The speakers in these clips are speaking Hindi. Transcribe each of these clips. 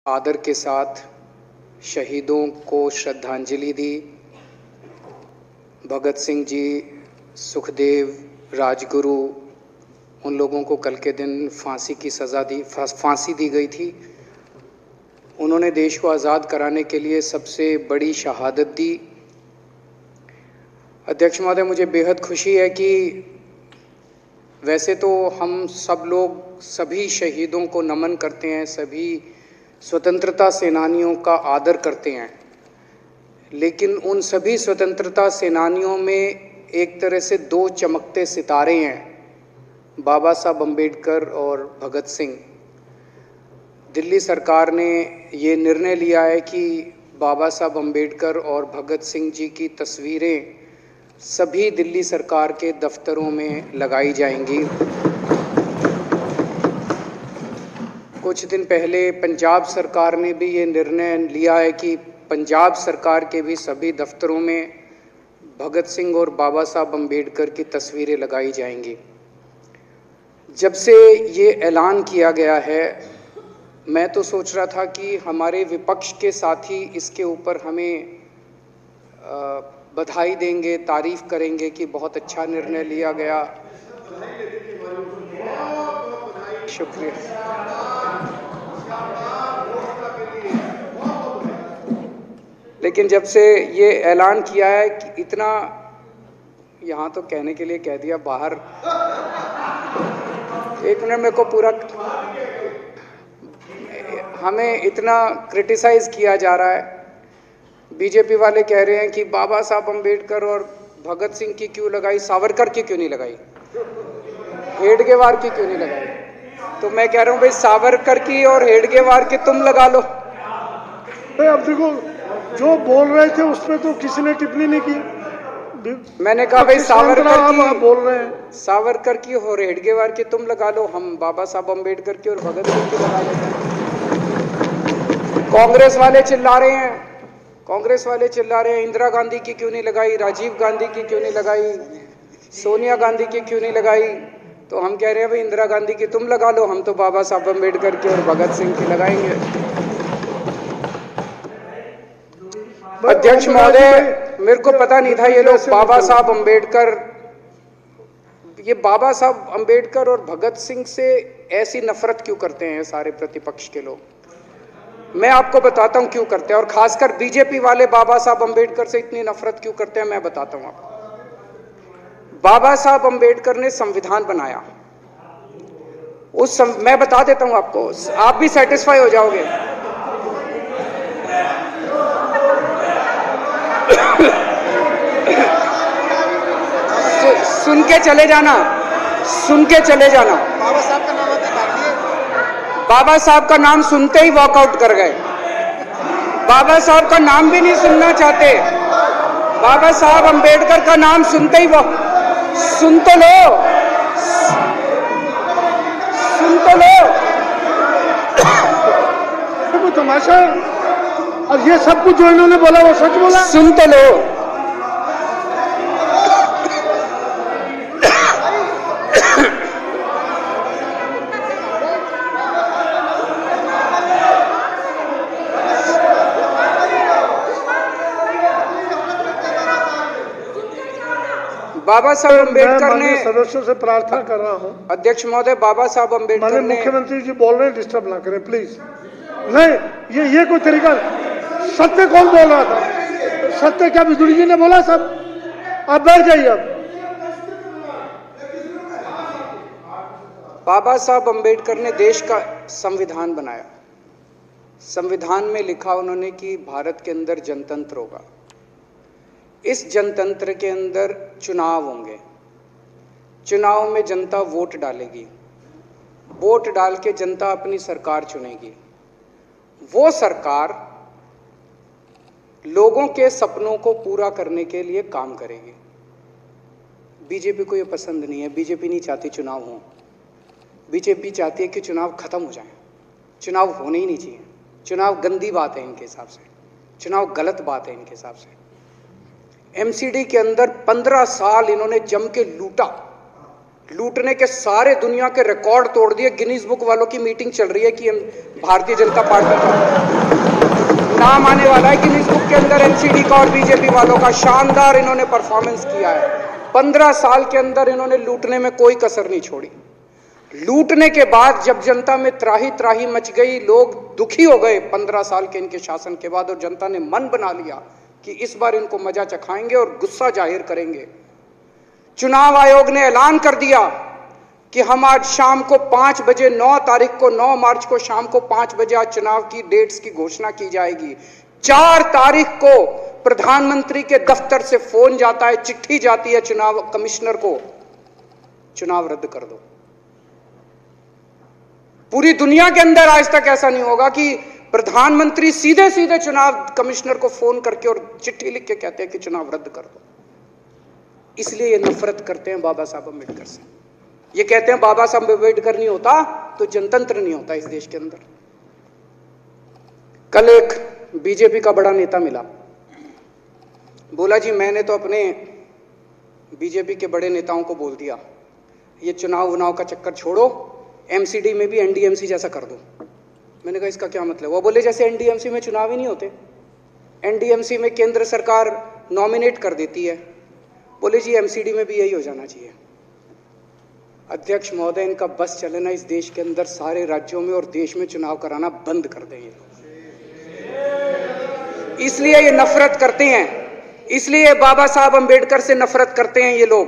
आदर के साथ शहीदों को श्रद्धांजलि दी। भगत सिंह जी, सुखदेव, राजगुरु, उन लोगों को कल के दिन फांसी दी गई थी। उन्होंने देश को आज़ाद कराने के लिए सबसे बड़ी शहादत दी। अध्यक्ष महोदय, मुझे बेहद खुशी है कि वैसे तो हम सब लोग सभी शहीदों को नमन करते हैं, सभी स्वतंत्रता सेनानियों का आदर करते हैं, लेकिन उन सभी स्वतंत्रता सेनानियों में एक तरह से दो चमकते सितारे हैं, बाबा साहब अम्बेडकर और भगत सिंह। दिल्ली सरकार ने ये निर्णय लिया है कि बाबा साहब अम्बेडकर और भगत सिंह जी की तस्वीरें सभी दिल्ली सरकार के दफ्तरों में लगाई जाएंगी। कुछ दिन पहले पंजाब सरकार ने भी ये निर्णय लिया है कि पंजाब सरकार के भी सभी दफ्तरों में भगत सिंह और बाबा साहब अम्बेडकर की तस्वीरें लगाई जाएंगी। जब से ये ऐलान किया गया है, मैं तो सोच रहा था कि हमारे विपक्ष के साथी इसके ऊपर हमें बधाई देंगे, तारीफ करेंगे कि बहुत अच्छा निर्णय लिया गया। शुक्रिया। लेकिन जब से ये ऐलान किया है कि इतना, यहाँ तो कहने के लिए कह दिया, बाहर एक मिनट मेरे को पूरा, हमें इतना क्रिटिसाइज किया जा रहा है। बीजेपी वाले कह रहे हैं कि बाबा साहब अम्बेडकर और भगत सिंह की क्यों लगाई, सावरकर की क्यों नहीं लगाई, हेडगेवार की क्यों नहीं लगाई। तो मैं कह रहा हूँ भाई, सावरकर की और हेडगेवार की तुम लगा लो। अब देखो, जो बोल रहे थे उसमें तो किसी ने टिप्पणी नहीं की। मैंने कहा भाई सावरकर की बोल रहे हैं, सावरकर की और हेडगेवार की तुम लगा लो, हम बाबा साहब अम्बेडकर की और भगत सिंह की लगा लेते हैं। कांग्रेस वाले चिल्ला रहे हैं, इंदिरा गांधी की क्यों नहीं लगाई, राजीव गांधी की क्यों नहीं लगाई, सोनिया गांधी की क्यों नहीं लगाई। तो हम कह रहे हैं भाई, इंदिरा गांधी की तुम लगा लो, हम तो बाबा साहब अम्बेडकर की और भगत सिंह की लगाएंगे। अध्यक्ष महोदय, मेरे को पता नहीं था ये लोग बाबा साहब अम्बेडकर और भगत सिंह से ऐसी नफरत क्यों करते हैं सारे प्रतिपक्ष के लोग। मैं आपको बताता हूं क्यों करते हैं, और खासकर बीजेपी वाले बाबा साहब अम्बेडकर से इतनी नफरत क्यों करते हैं, मैं बताता हूं आपको। बाबा साहब अम्बेडकर ने संविधान बनाया, मैं बता देता हूं आपको, आप भी सेटिस्फाई हो जाओगे। सुन के चले जाना। बाबा साहब का नाम सुनते ही वॉकआउट कर गए। बाबा साहब का नाम भी नहीं सुनना चाहते। बाबा साहब अम्बेडकर का नाम सुनते ही सुन तो लो। वो तमाशा, और ये सब कुछ जो इन्होंने बोला वो सच बोला। सुन तो लो। बाबा साहब अम्बेडकर ने, सदस्यों से प्रार्थना कर रहा हूं, अध्यक्ष महोदय, बाबा साहब अम्बेडकर ने, मुख्यमंत्री जी बोल रहे हैं, डिस्टर्ब ना करें प्लीज। नहीं, ये कोई तरीका। सत्य कौन बोल रहा था? सत्य क्या बिजुली जी ने बोला? सब आप बैठ जाइए। अब बाबा साहब अम्बेडकर ने देश का संविधान बनाया। संविधान में लिखा उन्होंने कि भारत के अंदर जनतंत्र होगा। इस जनतंत्र के अंदर चुनाव होंगे। चुनाव में जनता वोट डालेगी, वोट डाल के जनता अपनी सरकार चुनेगी। वो सरकार लोगों के सपनों को पूरा करने के लिए काम करेगी। बीजेपी को ये पसंद नहीं है। बीजेपी नहीं चाहती चुनाव हो। बीजेपी चाहती है कि चुनाव खत्म हो जाए। चुनाव होने ही नहीं चाहिए। चुनाव गंदी बात है इनके हिसाब से। चुनाव गलत बात है इनके हिसाब से। एमसीडी के अंदर 15 साल इन्होंने जम के लूटा। लूटने के सारे दुनिया के रिकॉर्ड तोड़ दिए। गिनीज बुक वालों की मीटिंग चल रही है कि भारतीय जनता पार्टी का नाम आने वाला है गिनीज बुक के अंदर। एनसीडी का और बीजेपी वालों का शानदार इन्होंने परफॉर्मेंस किया है। 15 साल के अंदर इन्होंने लूटने में कोई कसर नहीं छोड़ी। लूटने के बाद जब जनता में त्राही त्राही मच गई, लोग दुखी हो गए 15 साल के इनके शासन के बाद, और जनता ने मन बना लिया कि इस बार इनको मजा चखाएंगे और गुस्सा जाहिर करेंगे। चुनाव आयोग ने ऐलान कर दिया कि हम आज शाम को 5 बजे 9 तारीख को 9 मार्च को शाम को 5 बजे आज चुनाव की डेट्स की घोषणा की जाएगी। 4 तारीख को प्रधानमंत्री के दफ्तर से फोन जाता है, चिट्ठी जाती है चुनाव कमिश्नर को, चुनाव रद्द कर दो। पूरी दुनिया के अंदर आज तक ऐसा नहीं होगा कि प्रधानमंत्री सीधे सीधे चुनाव कमिश्नर को फोन करके और चिट्ठी लिख के कहते हैं कि चुनाव रद्द कर दो। इसलिए ये नफरत करते हैं बाबा साहब अम्बेडकर से। ये कहते हैं बाबा साहब अम्बेडकर नहीं होता तो जनतंत्र नहीं होता इस देश के अंदर। कल एक बीजेपी का बड़ा नेता मिला, बोला जी मैंने तो अपने बीजेपी के बड़े नेताओं को बोल दिया ये चुनाव वुनाव का चक्कर छोड़ो, एमसीडी में भी एनडीएमसी जैसा कर दो। मैंने कहा इसका क्या मतलब? वो बोले जैसे एनडीएमसी में चुनाव ही नहीं होते, एनडीएमसी में केंद्र सरकार नॉमिनेट कर देती है, बोले जी एमसीडी में भी यही हो जाना चाहिए। अध्यक्ष महोदय, इनका बस चलना इस देश के अंदर सारे राज्यों में और देश में चुनाव कराना बंद कर दें। इसलिए ये नफरत करते हैं, इसलिए बाबा साहब अंबेडकर से नफरत करते हैं ये लोग।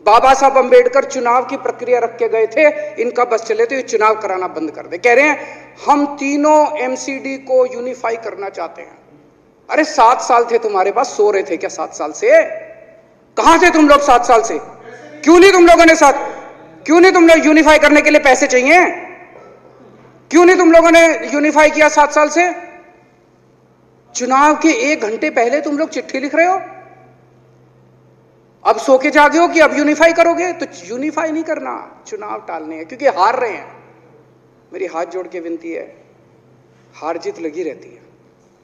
बाबा साहब अंबेडकर चुनाव की प्रक्रिया रख के गए थे, इनका बस चले तो ये चुनाव कराना बंद कर दे। कह रहे हैं हम तीनों एमसीडी को यूनिफाई करना चाहते हैं। अरे 7 साल थे तुम्हारे पास, सो रहे थे क्या 7 साल से? कहां थे तुम लोग 7 साल से? क्यों नहीं तुम लोगों ने क्यों नहीं तुम लोग यूनिफाई करने के लिए पैसे चाहिए? क्यों नहीं तुम लोगों ने यूनिफाई किया 7 साल से? चुनाव के 1 घंटे पहले तुम लोग चिट्ठी लिख रहे हो, अब सो के जागे हो कि अब यूनिफाई करोगे। तो यूनिफाई नहीं करना, चुनाव टालने हैं, क्योंकि हार रहे हैं। मेरी हाथ जोड़ के विनती है, हार जीत लगी रहती है,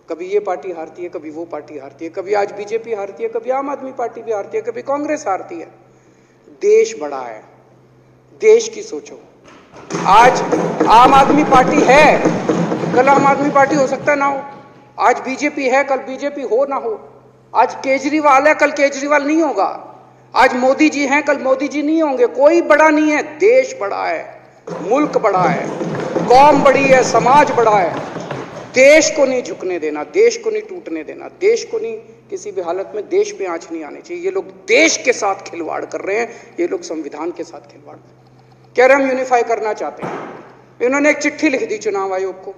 कभी ये पार्टी हारती है, कभी वो पार्टी हारती है, कभी आज बीजेपी हारती है, कभी आम आदमी पार्टी भी हारती है, कभी कांग्रेस हारती है। देश बड़ा है, देश की सोचो। आज आम आदमी पार्टी है, कल आम आदमी पार्टी हो सकता है ना हो। आज बीजेपी है, कल बीजेपी हो ना हो। आज केजरीवाल है, कल केजरीवाल नहीं होगा। आज मोदी जी हैं, कल मोदी जी नहीं होंगे। कोई बड़ा नहीं है, देश बड़ा है, मुल्क बड़ा है, कौम बड़ी है, समाज बड़ा है। देश को नहीं झुकने देना, देश को नहीं टूटने देना, देश को नहीं किसी भी हालत में देश पे आंच नहीं आनी चाहिए। ये लोग देश के साथ खिलवाड़ कर रहे हैं, ये लोग संविधान के साथ खिलवाड़ कह रहे हैं। हम यूनिफाई करना चाहते हैं। इन्होंने एक चिट्ठी लिख दी चुनाव आयोग को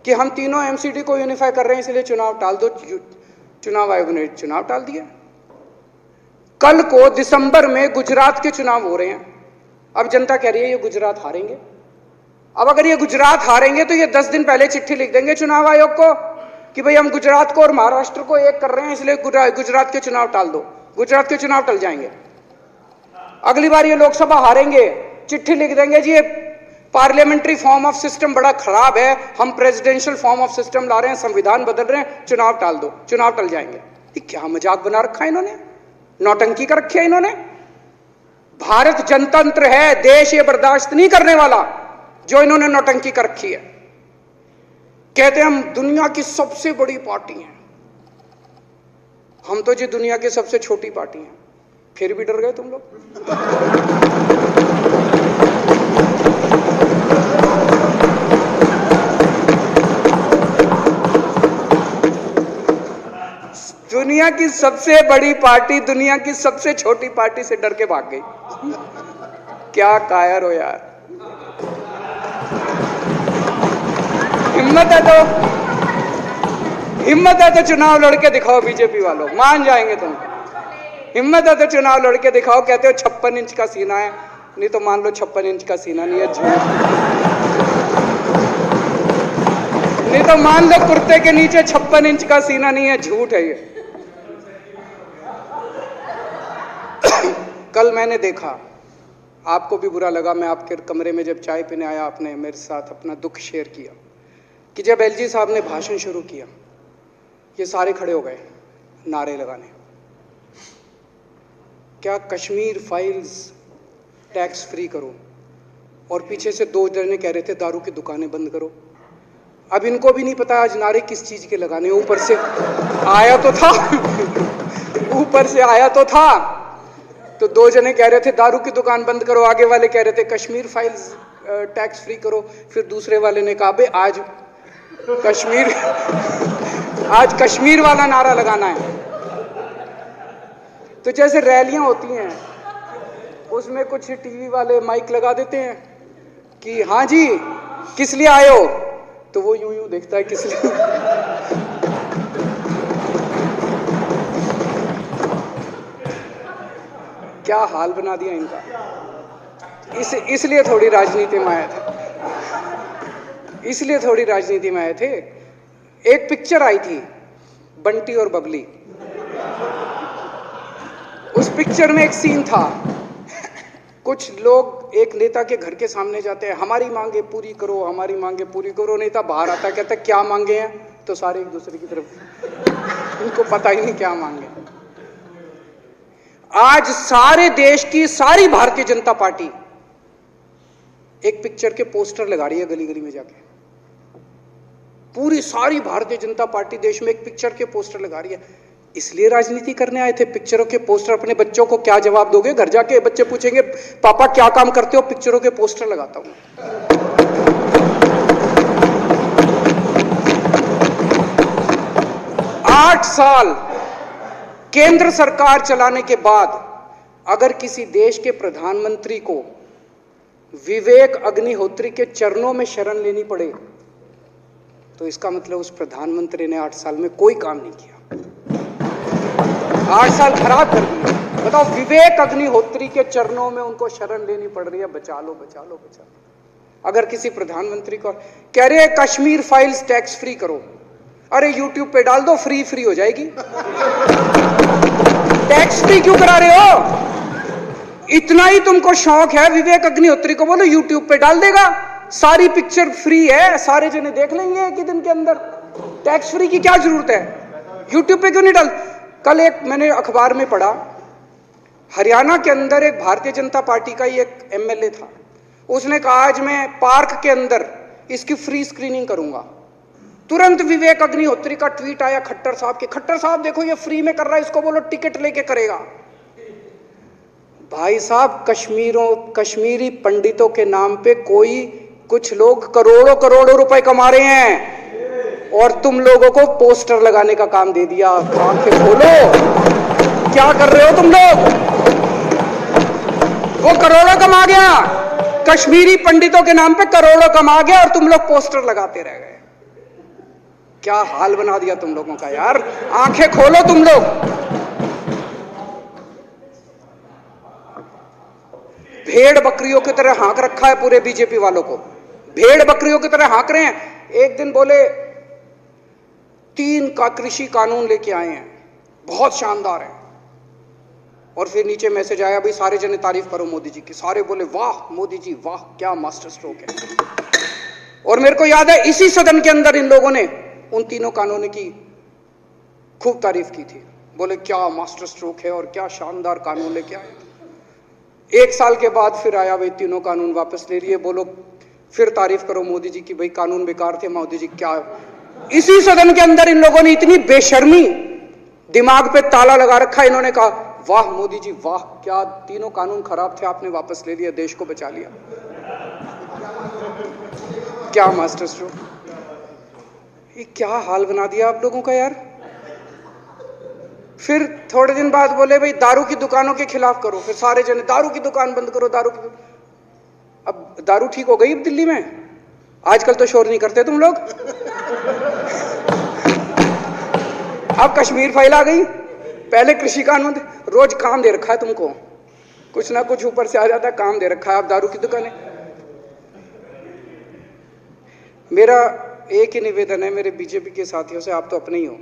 कि हम तीनों एमसीडी को यूनिफाई कर रहे हैं, इसलिए चुनाव टाल दो। चुनाव आयोग ने चुनाव टाल दिया। कल को दिसंबर में गुजरात के चुनाव हो रहे हैं। अब जनता कह रही है ये गुजरात हारेंगे। अब अगर ये गुजरात हारेंगे तो ये 10 दिन पहले चिट्ठी लिख देंगे चुनाव आयोग को कि भाई हम गुजरात को और महाराष्ट्र को एक कर रहे हैं, इसलिए गुजरात के चुनाव टाल दो। गुजरात के चुनाव टल जाएंगे। अगली बार ये लोकसभा हारेंगे, चिट्ठी लिख देंगे जी ये पार्लियामेंट्री फॉर्म ऑफ सिस्टम बड़ा खराब है, हम प्रेसिडेंशियल फॉर्म ऑफ सिस्टम ला रहे हैं, संविधान बदल रहे हैं, चुनाव टाल दो। चुनाव टल जाएंगे। ये क्या मजाक बना रखा है इन्होंने, नौटंकी कर रखी है इन्होंने। भारत जनतंत्र है, देश ये बर्दाश्त नहीं करने वाला जो इन्होंने नौटंकी कर रखी है। कहते हैं हम दुनिया की सबसे बड़ी पार्टी हैं, हम तो जी दुनिया की सबसे छोटी पार्टी हैं। फिर भी डर गए तुम लोग। दुनिया की सबसे बड़ी पार्टी दुनिया की सबसे छोटी पार्टी से डर के भाग गई। क्या कायर हो यार। हिम्मत है तो चुनाव लड़के दिखाओ बीजेपी वालों, मान जाएंगे तुम। हिम्मत है तो चुनाव लड़के दिखाओ। कहते हो 56 इंच का सीना है, नहीं तो मान लो 56 इंच का सीना नहीं है, झूठ। नहीं तो मान लो कुर्ते के नीचे 56 इंच का सीना नहीं है, झूठ है ये। कल मैंने देखा, आपको भी बुरा लगा, मैं आपके कमरे में जब चाय पीने आया, आपने मेरे साथ अपना दुख शेयर किया कि जब एलजी साहब ने भाषण शुरू किया, ये सारे खड़े हो गए नारे लगाने। क्या कश्मीर फाइल्स टैक्स फ्री करो, और पीछे से 2 जने कह रहे थे दारू की दुकानें बंद करो। अब इनको भी नहीं पता आज नारे किस चीज के लगाने, ऊपर से आया तो था ऊपर से आया तो था। तो दो जने कह रहे थे दारू की दुकान बंद करो, आगे वाले कह रहे थे कश्मीर फाइल्स टैक्स फ्री करो, फिर दूसरे वाले ने कहा बे आज कश्मीर वाला नारा लगाना है। तो जैसे रैलियां होती हैं उसमें कुछ टीवी वाले माइक लगा देते हैं कि हाँ जी किस लिए आए हो, तो वो यूं यूं देखता है किस लिए क्या हाल बना दिया इनका। इसलिए थोड़ी राजनीति में आए थे, इसलिए थोड़ी राजनीति में आए थे। एक पिक्चर आई थी बंटी और बबली, उस पिक्चर में एक सीन था, कुछ लोग एक नेता के घर के सामने जाते हैं, हमारी मांगे पूरी करो, हमारी मांगे पूरी करो। नेता बाहर आता कहता है क्या मांगे हैं, तो सारे एक दूसरे की तरफ, उनको पता ही नहीं क्या मांगे। आज सारे देश की सारी भारतीय जनता पार्टी एक पिक्चर के पोस्टर लगा रही है गली गली में जाके। पूरी सारी भारतीय जनता पार्टी देश में एक पिक्चर के पोस्टर लगा रही है। इसलिए राजनीति करने आए थे, पिक्चरों के पोस्टर। अपने बच्चों को क्या जवाब दोगे? घर जाके बच्चे पूछेंगे पापा क्या काम करते हो? पिक्चरों के पोस्टर लगाता हूं। 8 साल केंद्र सरकार चलाने के बाद अगर किसी देश के प्रधानमंत्री को विवेक अग्निहोत्री के चरणों में शरण लेनी पड़े तो इसका मतलब उस प्रधानमंत्री ने 8 साल में कोई काम नहीं किया, 8 साल खराब कर दिए। बताओ, विवेक अग्निहोत्री के चरणों में उनको शरण लेनी पड़ रही है, बचा लो बचा लो बचा लो। अगर किसी प्रधानमंत्री को कह रहे हैं कश्मीर फाइल्स टैक्स फ्री करो, अरे यूट्यूब पे डाल दो, फ्री हो जाएगी। टैक्स फ्री क्यों करा रहे हो? इतना ही तुमको शौक है, विवेक अग्निहोत्री को बोलो यूट्यूब पे डाल देगा, सारी पिक्चर फ्री है, सारे जने देख लेंगे एक ही दिन के अंदर। टैक्स फ्री की क्या जरूरत है? यूट्यूब पे क्यों नहीं डाल? कल एक मैंने अखबार में पढ़ा, हरियाणा के अंदर एक भारतीय जनता पार्टी का ही एक एमएलए था, उसने कहा आज मैं पार्क के अंदर इसकी फ्री स्क्रीनिंग करूंगा। तुरंत विवेक अग्निहोत्री का ट्वीट आया खट्टर साहब के, खट्टर साहब देखो ये फ्री में कर रहा है, इसको बोलो टिकट लेके करेगा। भाई साहब, कश्मीरी पंडितों के नाम पे कुछ लोग करोड़ों रुपए कमा रहे हैं और तुम लोगों को पोस्टर लगाने का काम दे दिया। आंखें खोलो, क्या कर रहे हो तुम लोग? वो करोड़ों कमा गया, कश्मीरी पंडितों के नाम पे करोड़ों कमा गया और तुम लोग पोस्टर लगाते रह गए। क्या हाल बना दिया तुम लोगों का यार, आंखें खोलो तुम लोग। भेड़ बकरियों की तरह हाँक रखा है पूरे बीजेपी वालों को, भेड़ बकरियों की तरह हाँक रहे हैं। एक दिन बोले 3 का कृषि कानून लेके आए हैं, बहुत शानदार है, और फिर नीचे मैसेज आया भाई सारे जने तारीफ करो मोदी जी की। सारे बोले वाह मोदी जी वाह, क्या मास्टर स्ट्रोक है। और मेरे को याद है इसी सदन के अंदर इन लोगों ने उन 3 कानूनों की खूब तारीफ की थी, बोले क्या मास्टर स्ट्रोक है और क्या शानदार कानून लेके आए। 1 साल के बाद फिर आया भाई 3 कानून वापस ले लिए, बोलो फिर तारीफ करो मोदी जी की, भाई कानून बेकार थे मोदी जी। क्या इसी सदन के अंदर इन लोगों ने इतनी बेशर्मी, दिमाग पे ताला लगा रखा, इन्होंने कहा वाह मोदी जी वाह, क्या 3 कानून खराब थे आपने वापस ले लिया, देश को बचा लिया। क्या मास्टर स्ट्रोक, ये क्या हाल बना दिया आप लोगों का यार। फिर थोड़े दिन बाद बोले भाई दारू की दुकानों के खिलाफ करो, फिर सारे जने दारू की दुकान बंद करो, दारू की। अब दारू ठीक हो गई अब दिल्ली में? आजकल तो शोर नहीं करते तुम लोग। अब कश्मीर फाइल आ गई, पहले कृषि कानून, रोज काम दे रखा है तुमको, कुछ ना कुछ ऊपर से आ जाता है, काम दे रखा है। अब दारू की दुकानें। मेरा एक ही निवेदन है मेरे बीजेपी के साथियों से, आप तो अपने ही हो,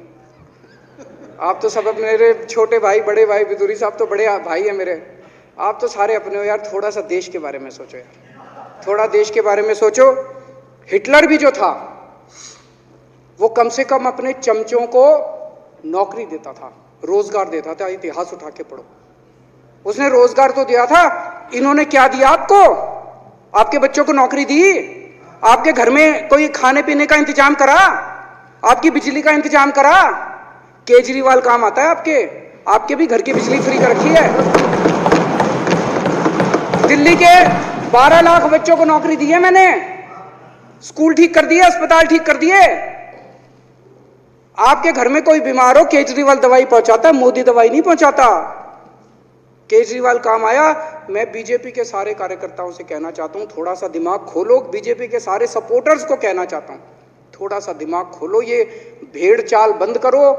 आप तो सब मेरे छोटे भाई, बड़े भाई, बिदुरी साहब तो बड़े भाई है मेरे, आप तो सारे अपने हो यार। थोड़ा सा देश के बारे में सोचो यार, थोड़ा देश के बारे में सोचो। हिटलर भी जो था वो कम से कम अपने चमचों को नौकरी देता था, रोजगार देता था। इतिहास उठा के पढ़ो, उसने रोजगार तो दिया था। इन्होंने क्या दिया आपको? आपके बच्चों को नौकरी दी? आपके घर में कोई खाने पीने का इंतजाम करा? आपकी बिजली का इंतजाम करा? केजरीवाल काम आता है आपके? आपके भी घर की बिजली फ्री कर रखी है। दिल्ली के 12 लाख बच्चों को नौकरी दी है मैंने, स्कूल ठीक कर दिए, अस्पताल ठीक कर दिए। आपके घर में कोई बीमार हो, केजरीवाल दवाई पहुंचाता है, मोदी दवाई नहीं पहुंचाता। केजरीवाल काम आया। मैं बीजेपी के सारे कार्यकर्ताओं से कहना चाहता हूं, थोड़ा सा दिमाग खोलो। बीजेपी के सारे सपोर्टर्स को कहना चाहता हूं, थोड़ा सा दिमाग खोलो। ये भेड़ चाल बंद करो,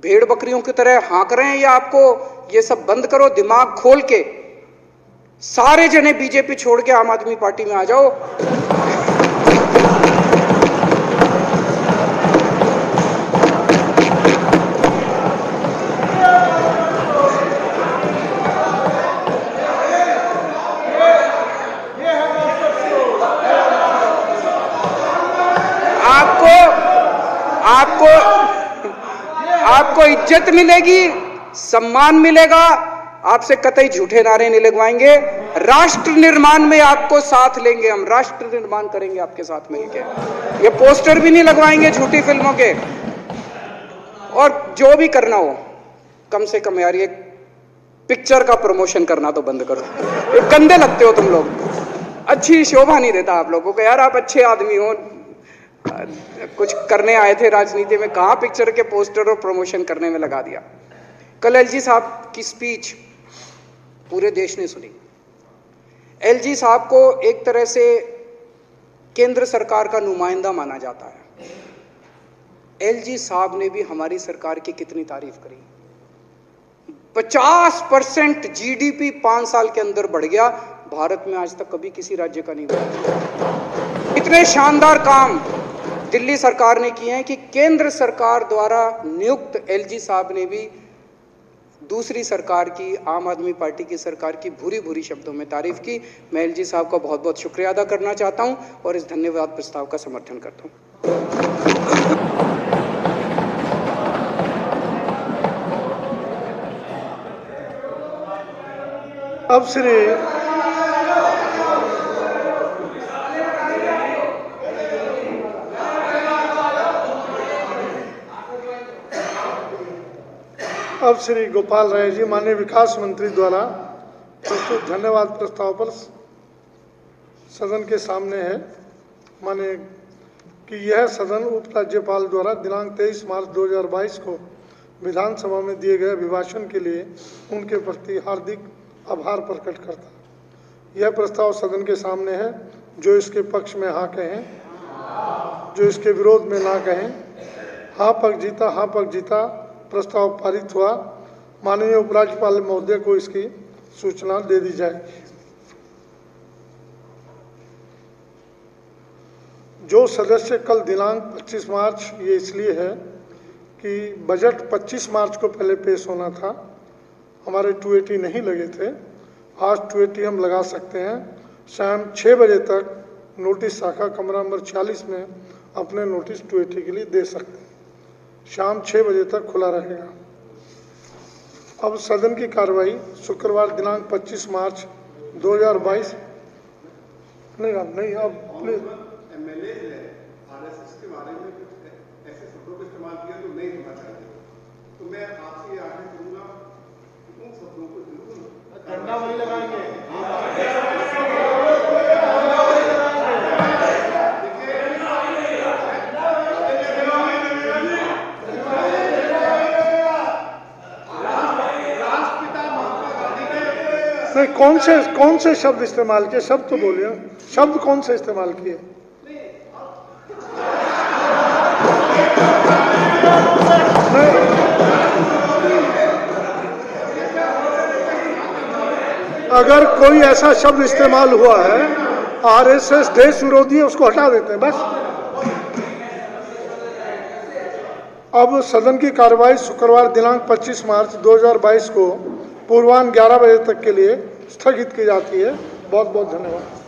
भेड़ बकरियों की तरह हाँक रहे हैं ये आपको, ये सब बंद करो। दिमाग खोल के सारे जने बीजेपी छोड़ के आम आदमी पार्टी में आ जाओ। आपको इज्जत मिलेगी, सम्मान मिलेगा। आपसे कतई झूठे नारे नहीं लगवाएंगे। राष्ट्र निर्माण में आपको साथ लेंगे हम, राष्ट्र निर्माण करेंगे आपके साथ मिलकर। ये पोस्टर भी नहीं लगवाएंगे झूठी फिल्मों के। और जो भी करना हो, कम से कम यार ये पिक्चर का प्रमोशन करना तो बंद करो। ये गंदे लगते हो तुम लोग, अच्छी शोभा नहीं देता आप लोगों को। यार आप अच्छे आदमी हो, कुछ करने आए थे राजनीति में, कहां पिक्चर के पोस्टर और प्रमोशन करने में लगा दिया। कल एलजी साहब की स्पीच पूरे देश ने सुनी। एलजी साहब को एक तरह से केंद्र सरकार का नुमाइंदा माना जाता है। एलजी साहब ने भी हमारी सरकार की कितनी तारीफ करी। 50% जीडीपी 5 साल के अंदर बढ़ गया। भारत में आज तक कभी किसी राज्य का नहीं बढ़ा। इतने शानदार काम दिल्ली सरकार ने किए हैं कि केंद्र सरकार द्वारा नियुक्त एलजी साहब ने भी दूसरी सरकार की, आम आदमी पार्टी की सरकार की भूरी भूरी शब्दों में तारीफ की। मैं एलजी साहब का बहुत बहुत शुक्रिया अदा करना चाहता हूं और इस धन्यवाद प्रस्ताव का समर्थन करता हूं। अब श्री गोपाल राय जी माननीय विकास मंत्री द्वारा प्रस्तुत धन्यवाद प्रस्ताव पर सदन के सामने है। माने कि यह सदन उपराज्यपाल द्वारा दिनांक 23 मार्च 2022 को विधानसभा में दिए गए अभिभाषण के लिए उनके प्रति हार्दिक आभार प्रकट करता है। यह प्रस्ताव सदन के सामने है। जो इसके पक्ष में हाँ कहें, जो इसके विरोध में ना कहें। हाँ पक्ष जीता प्रस्ताव पारित हुआ। माननीय उपराज्यपाल महोदय को इसकी सूचना दे दी जाएगी। जो सदस्य कल दिनांक 25 मार्च, ये इसलिए है कि बजट 25 मार्च को पहले पेश होना था, हमारे 280 नहीं लगे थे। आज 280 हम लगा सकते हैं। शाम 6 बजे तक नोटिस शाखा कमरा नंबर 46 में अपने नोटिस 280 के लिए दे सकते हैं। शाम 6 बजे तक खुला रहेगा। अब सदन की कार्रवाई शुक्रवार दिनांक 25 मार्च 2022 नहीं अब प्लीज एमएलए आरएसएस के बारे में कुछ ऐसे शब्दों को इस्तेमाल किया तो नहीं होना चाहिए। तो मैं आपसे आग्रह करूंगा कि उन शब्दों को जरूर डंडा वही लगाएंगे। नहीं, कौन से शब्द इस्तेमाल किए? शब्द तो बोलिए, शब्द कौन से इस्तेमाल किए? अगर कोई ऐसा शब्द इस्तेमाल हुआ है, आरएसएस देश विरोधी है, उसको हटा देते हैं बस। अब सदन की कार्रवाई शुक्रवार दिनांक 25 मार्च 2022 को पूर्वाह्न 11 बजे तक के लिए स्थगित की जाती है। बहुत बहुत धन्यवाद।